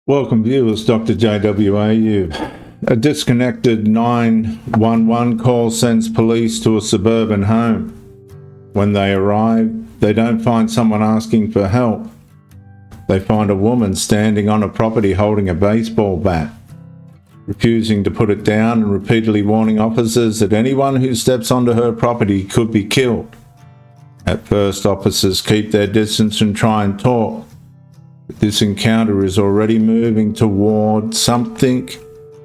Welcome viewers, Dr. JWA. A disconnected 911 call sends police to a suburban home. When they arrive, they don't find someone asking for help. They find a woman standing on a property holding a baseball bat, refusing to put it down and repeatedly warning officers that anyone who steps onto her property could be killed. At first, officers keep their distance and try and talk. This encounter is already moving toward something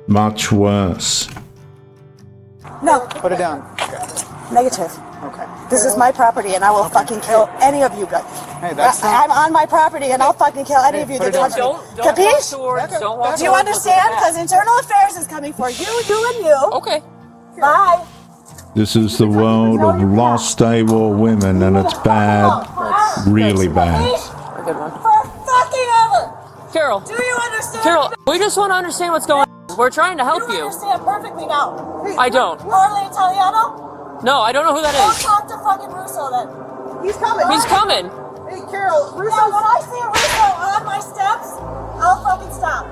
much worse. No. Put it down. Negative. Okay. This is my property and I will fucking kill any of you guys. Hey, that's I'm on my property and I'll fucking kill any of you that touch me. Don't Capiche? walk towards, don't walk Do you towards understand? the Because internal affairs is coming for you, and you. Okay. Bye. This is the world of lost AWOL women, and it's bad, really bad. A good one. For fucking ever. Carol. Do you understand? Carol, we just want to understand what's going on. We're trying to help You you. understand perfectly now. I don't. Orly Italiano? No, I don't know who that Go is. talk to fucking Russo then. He's coming. He's coming. Hey, Carol. Yeah, when I see Russo on my steps, I'll fucking stop.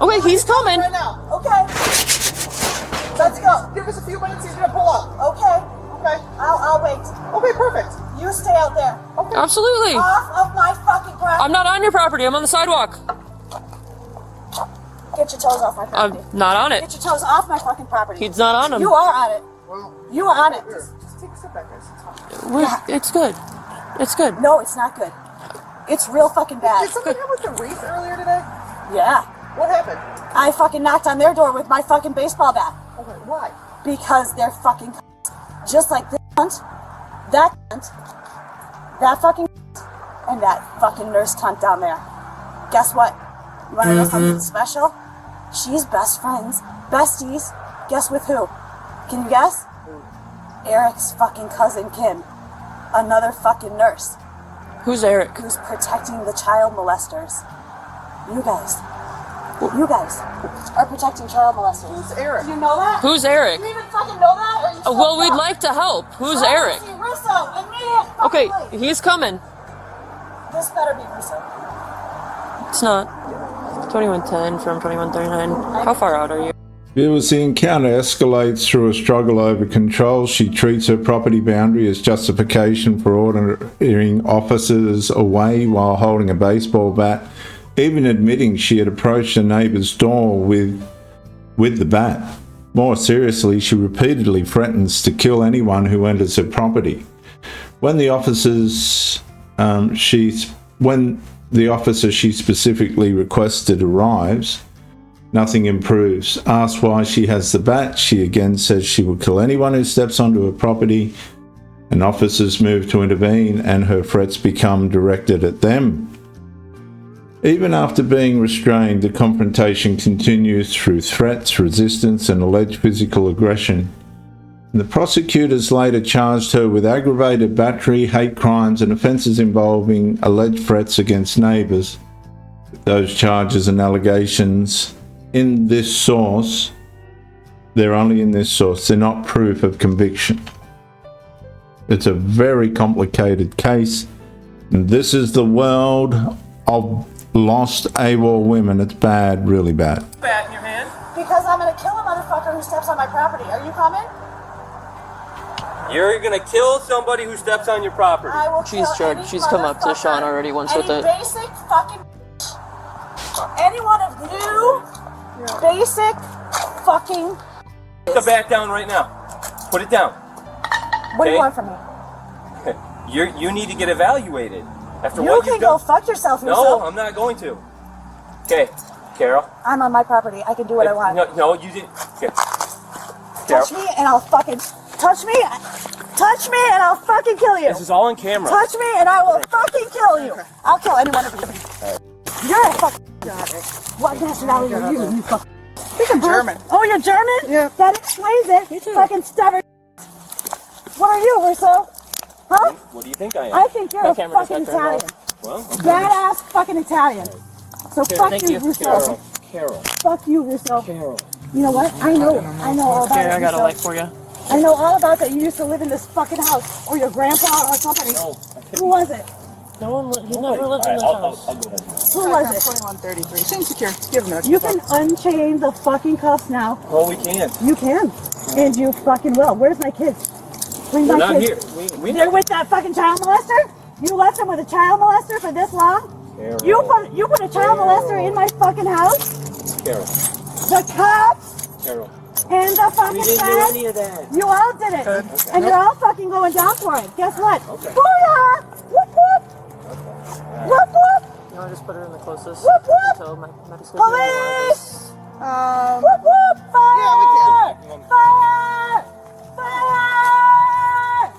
Okay, he's coming. right now. Okay. Let's go. Give us a few minutes. He's gonna pull up. Okay. Okay. I'll wait. Okay, perfect. You stay out there. Okay. Absolutely. Off of my fucking property. I'm not on your property. I'm on the sidewalk. Get your toes off my property. I'm not on it. Get your toes off my fucking property. He's not on them. You are on it. Well, You are on it. just take a step back, guys. It's fine. It's good. It's good. No, it's not good. It's real fucking bad. Did something happen with the wreath earlier today? Yeah. What happened? I fucking knocked on their door with my fucking baseball bat. Okay, why? Because they're fucking just like this cunt, that cunt, that fucking and that fucking nurse cunt down there. Guess what? You wanna know something special? She's best friends, besties. Guess with who? Can you guess? Eric's fucking cousin Kim. Another fucking nurse Who's Eric? who's protecting the child molesters. You guys. You guys are protecting child molesters. Who's Eric? Do you know that? Who's Eric? Do you even fucking know that? Or are you so Well, we'd dumb? like to help. Who's I Eric? wanna see Russo, immediate fucking Okay, please. he's coming. This better be Russo. It's not. 2110 from 2139. How far out are you? Viewers, the encounter escalates through a struggle over control. She treats her property boundary as justification for ordering officers away while holding a baseball bat, even admitting she had approached a neighbour's door with the bat. More seriously, she repeatedly threatens to kill anyone who enters her property. When the officer she specifically requested arrives, nothing improves. Asked why she has the bat, she again says she will kill anyone who steps onto her property, and officers move to intervene and her threats become directed at them. Even after being restrained, the confrontation continues through threats, resistance, and alleged physical aggression. The prosecutors later charged her with aggravated battery, hate crimes, and offences involving alleged threats against neighbours. Those charges and allegations in this source, they're only in this source, they're not proof of conviction. It's a very complicated case, and this is the world of lost AWOL women. It's bad, really bad. Bat in your hand. Because I'm gonna kill a motherfucker who steps on my property. Are you coming? You're gonna kill somebody who steps on your property. I will She's kill charged. any She's come up to motherfucker, Sean already once with any it. basic fucking any one of you basic fucking Put the bat down right now. Put it down. what do you Okay. want from me? You need to get evaluated after You what can you've go done. fuck yourself, No, Russo. I'm not going to. Okay, Carol. I'm on my property. I can do what I want. No, you didn't. Okay. Carol, Touch me and I'll fucking touch me and I'll fucking kill you. this is all on camera. Touch me and I will fucking kill you. I'll kill any one of you. You're a fucking what nationality are you? You fucking German. Oh, you're German? Yeah. That explains it. Me too. Fucking stubborn. What are you, Russo? Huh? What do you think I am? I think you're My a camera just fucking got turned Italian. off. Well, Badass fucking Italian. So fuck thank you, you. Russo. Carol. Fuck you, Russo. Carol. You know what? I know all about Okay, it. I got a Russo. light for you. I know all about that. You used to live in this fucking house, or your grandpa, or somebody. No, I Who was it? No one, he never lived in this house. I'll go ahead. Who was it? 2133. Seems secure. Give him You can unchain the fucking cuffs now. Oh, we can. You can. And you fucking will. Where's my kids? Bring We're my not kids. here. We They're with that fucking child molester? You left them with a child molester for this long? Carol. You put a child molester in my fucking house? Carol. The cops Carol. and the fucking We didn't do feds? any of that. You all did it. Okay. And you're all fucking going down for it. Guess what? Okay. Booyah! Whoop whoop! Whoop whoop! You want to just put her in the closest Whoop, whoop. until my medical Police! Um, Whoop whoop! Fire! Yeah, we can. Fire! Fire!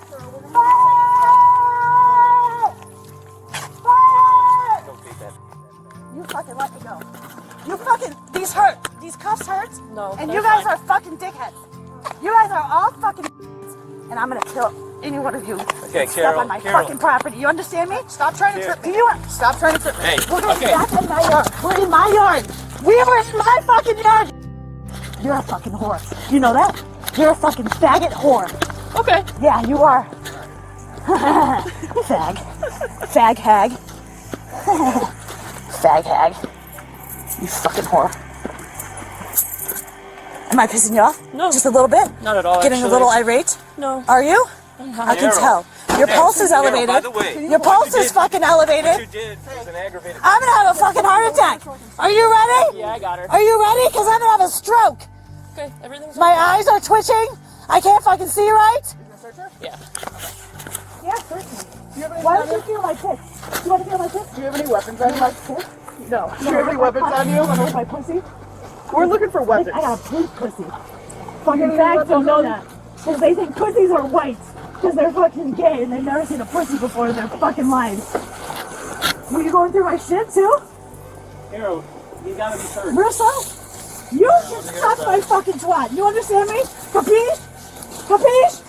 Fire! Fire! Don't take that. You fucking let me go. You fucking, these hurt. These cuffs hurt. No, And they're you guys fine. are fucking dickheads. You guys are all fucking and I'm gonna kill any one of you. Okay, Step Carol, on my Carol. fucking property. You understand me? stop trying to trip Do me. you Stop trying to trip me. Hey, We're going okay. back in my yard. We're in my yard. We were in my fucking yard. You're a fucking whore. You know that? You're a fucking faggot whore. Okay. Yeah, you are. Fag. Fag hag. Fag hag. You fucking whore. Am I pissing you off? No. Just a little bit? Not at all, Getting actually. a little irate? No. Are you? I can tell. Your pulse is Carol, elevated. by the way, Your pulse is fucking what you elevated. did was an aggravated. I'm gonna have a fucking heart attack. Are you ready? Yeah, I got her. Are you ready? Because I'm gonna have a stroke. Okay, everything's My okay. eyes are twitching. I can't fucking see right. Yeah. Yeah, certainly. Why don't you feel like this? You want to feel like this? Do you have any weapons on you? Like this? No. Do you have any weapons on you? Want to hold my pussy? We're looking for weapons. I got a pink pussy. Fucking fags don't know that. Because they think pussies are white. Because they're fucking gay and they've never seen a pussy before in their fucking lives. Were you going through my shit too? Carol, you gotta be hurt. Russo? You can suck my fucking twat. You understand me? Capiche? Capiche?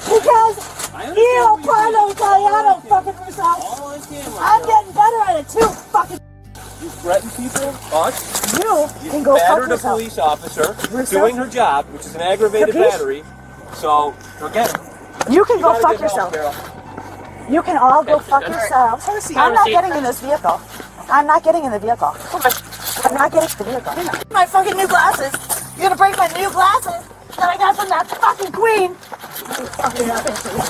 Because io parlo italiano, fucking Russo. All on camera. I'm getting better at it too, fucking. You threaten people. Us. You can go fuck Battered a yourself. police officer Russo? doing her job, which is an aggravated Capiche? battery. So forget it. You can go Gotta fuck get help, yourself. Carol. You can all go fuck yourselves. I'm not getting in this vehicle. I'm not getting in the vehicle. I'm not getting in the vehicle. My fucking new glasses. You're gonna break my new glasses that I got from that fucking queen. Fucking nothing, please.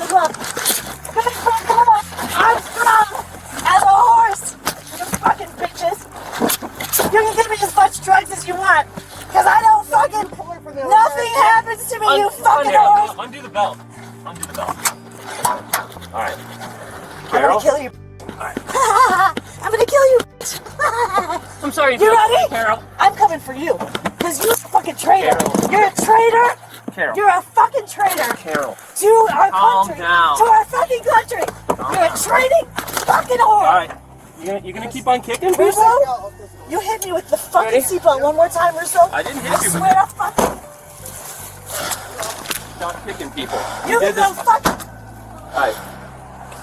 Good luck. Come on. I'm strong as a horse. You fucking bitches. You can give me as much drugs as you want. Because I don't fucking... Nothing happens to me, you fucking horse. Undo the belt. Undo the belt. Alright. I'm Carol? gonna kill you. I'm gonna kill you. I'm sorry. You ready? Carol. I'm coming for you. Because you're a fucking traitor. Carol. You're a traitor. Carol. You're a fucking traitor. Carol. To our Calm country. down. To our fucking country. You're a traiting fucking whore. Alright. You gonna keep on kicking? Russo, you hit me with the fucking Ready? seatbelt one more time, Russo. I didn't hit I you with swear to fucking... Stop kicking people. You did can go this. fucking... Alright.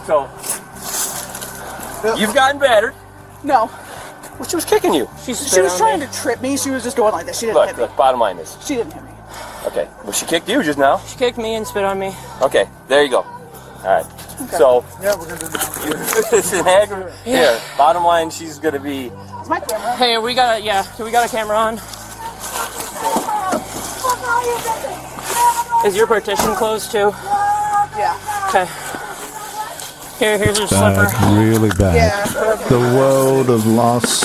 So you've gotten battered. No. Well, she was kicking you. She was trying to trip me. She was just going like this. She didn't hit me. Look, bottom line is. She didn't hit me. Okay. Well, she kicked you just now. She kicked me and spit on me. Okay, there you go. Alright. So Yeah, we're gonna do that. it's an aggravated. Here, bottom line, she's gonna be. It's my camera. Hey, we got a camera on. Fuck all you bitches. Is your partition closed too? Yeah. Okay. Here's your slipper. Bad, really bad. Yeah. The world of lost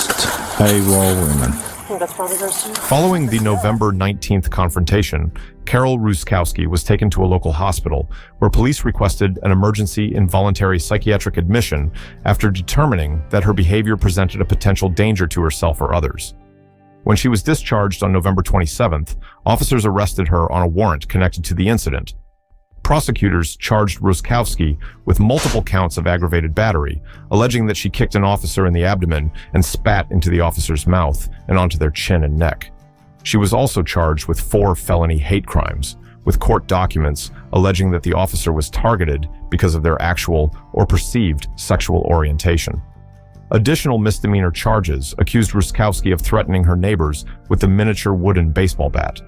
AWOL women. I think that's probably theirs too. Following the November 19th confrontation, Carol Ruskowski was taken to a local hospital where police requested an emergency involuntary psychiatric admission after determining that her behavior presented a potential danger to herself or others. When she was discharged on November 27th, officers arrested her on a warrant connected to the incident. Prosecutors charged Ruskowski with multiple counts of aggravated battery, alleging that she kicked an officer in the abdomen and spat into the officer's mouth and onto their chin and neck. She was also charged with 4 felony hate crimes, with court documents alleging that the officer was targeted because of their actual or perceived sexual orientation. Additional misdemeanor charges accused Ruskowski of threatening her neighbors with a miniature wooden baseball bat.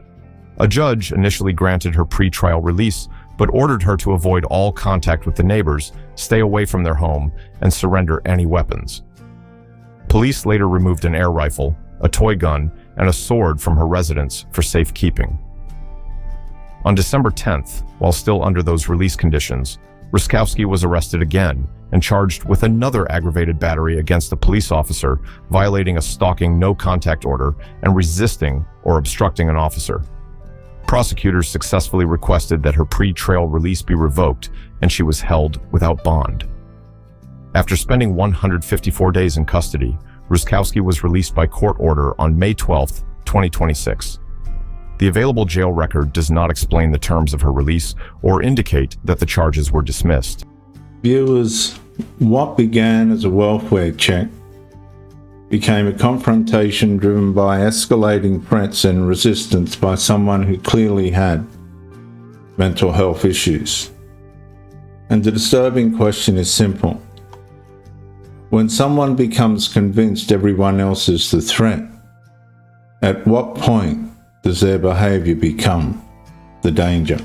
A judge initially granted her pre-trial release but ordered her to avoid all contact with the neighbors, stay away from their home, and surrender any weapons. Police later removed an air rifle, a toy gun, and a sword from her residence for safekeeping. On December 10th, while still under those release conditions, Ruskowski was arrested again and charged with another aggravated battery against a police officer, violating a stalking no-contact order and resisting or obstructing an officer. Prosecutors successfully requested that her pre-trial release be revoked, and she was held without bond. After spending 154 days in custody, Ruskowski was released by court order on May 12, 2026. The available jail record does not explain the terms of her release or indicate that the charges were dismissed. Viewers, what began as a welfare check became a confrontation driven by escalating threats and resistance by someone who clearly had mental health issues. And the disturbing question is simple. When someone becomes convinced everyone else is the threat, at what point does their behaviour become the danger?